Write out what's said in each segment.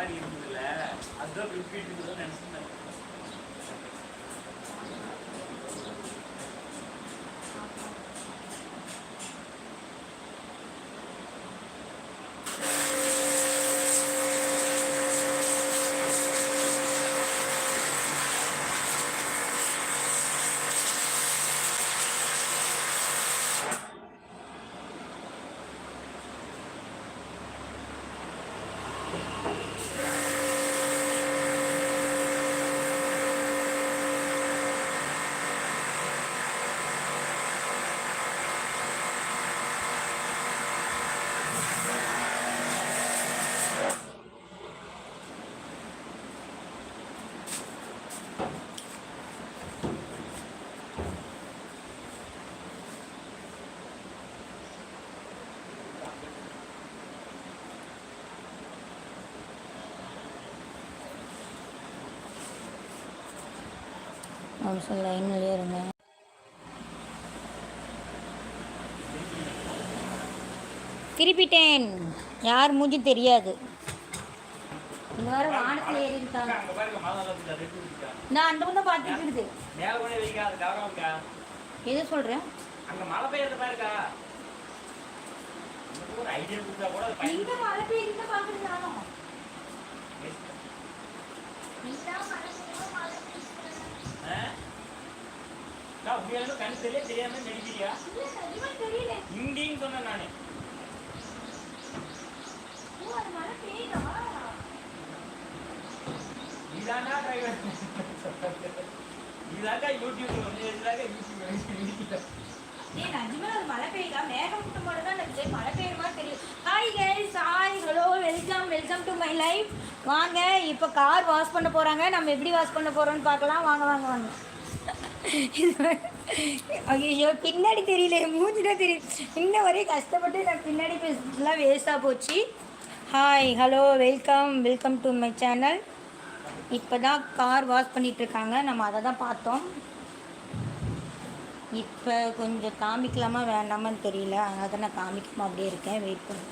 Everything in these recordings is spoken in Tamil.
மாதிரி இருந்ததுல அதுதான் ரிப்பீட் நினைச்சிருந்தேன். ஒரு சில லைன்லேயே இருங்க. திருப்பிட்டேன். யார் மூஞ்சி தெரியாது. இந்த வாரம் வானத்தில் ஏறி இருக்காங்க. நான் அந்த முன்ன பார்த்துட்டு இருக்குது. எது சொல்கிறேன்? அங்கே மழை பெய்யறது பாருக்கா. ஒரு ஐடியா கொடுத்தா கூட இந்த மழை பெய்யுது பார்க்குறது நானும். கண் தெரியாம நடிக்கிறியா? இங்கேயும் சொன்னேன் நானு. இதாண்டா டிரைவர். இதாண்டா யூடியூப்ல வந்து மழை பெய்யுதா? மேகமூட்டம் போல தான் இருக்குது. மழை பெய்யுற மாதிரி தெரியும். Hi guys, hi, hello, welcome to my life. வாங்க, இப்போ கார் வாஷ் பண்ண போகிறாங்க. நம்ம எப்படி வாஷ் பண்ண போகிறோம்னு பார்க்கலாம். வாங்க வாங்க வாங்க. ஐயோ, பின்னாடி தெரியல, மூஞ்சி தான் தெரியும். இன்ன வரையும் கஷ்டப்பட்டு நான் பின்னாடி பேசுறதுலாம் வேஸ்ட்டாக போச்சு. Hi, hello, welcome to my channel. இப்போ தான் கார் வாஷ் பண்ணிகிட்ருக்காங்க. நம்ம அதை தான் பார்த்தோம். இப்போ கொஞ்சம் காமிக்கலாமா வேண்டாமான்னு தெரியல. அதனால தான் நான் காமிக்காமல் அப்படியே இருக்கேன். வெயிட் பண்ணி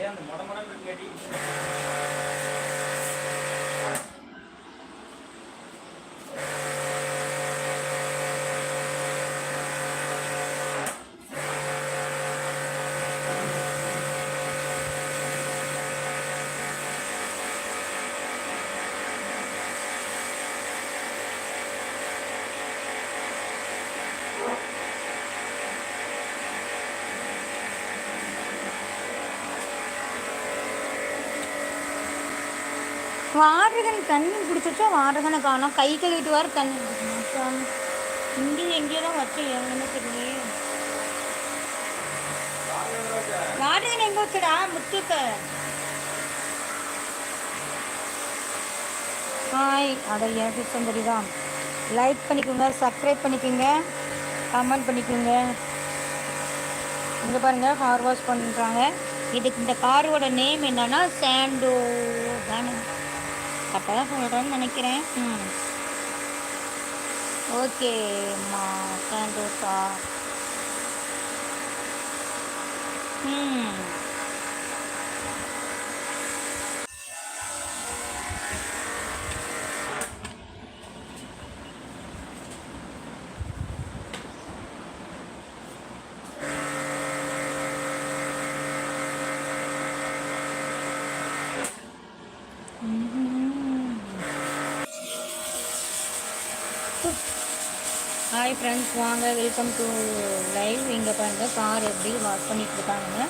அந்த மொடமடம் கேட்டி வாரகன் தண்ணி பிடிச்சிச்சா? வாரகனை காணோம். கை கழுவிட்டு வர தண்ணி இங்கே எங்கேயோ தான் வச்சு எங்கன்னு தெரியலையே. வாரகன் எங்கே வச்சுடா? முத்துக்க ஹாய். அட ஏன் சுந்தரி தான். லைக் பண்ணிக்கோங்க, சப்ஸ்கிரைப் பண்ணிக்கோங்க, கமெண்ட் பண்ணிக்கோங்க. இங்கே பாருங்கள், கார் வாஷ் பண்ணுறாங்க. இதுக்கு இந்த காரோட நேம் என்னன்னா சாண்டோ தானே? கரெக்டாக தான் சொல்கிறேன்னு நினைக்கிறேன். ஓகேம்மா, சாண்டோஸா. ஹாய் ஃப்ரெண்ட்ஸ், வாங்க, வெல்கம் டு லைவ். இங்கே பாருங்கள் கார் எப்படி வாஷ் பண்ணிகிட்டு இருக்காங்க.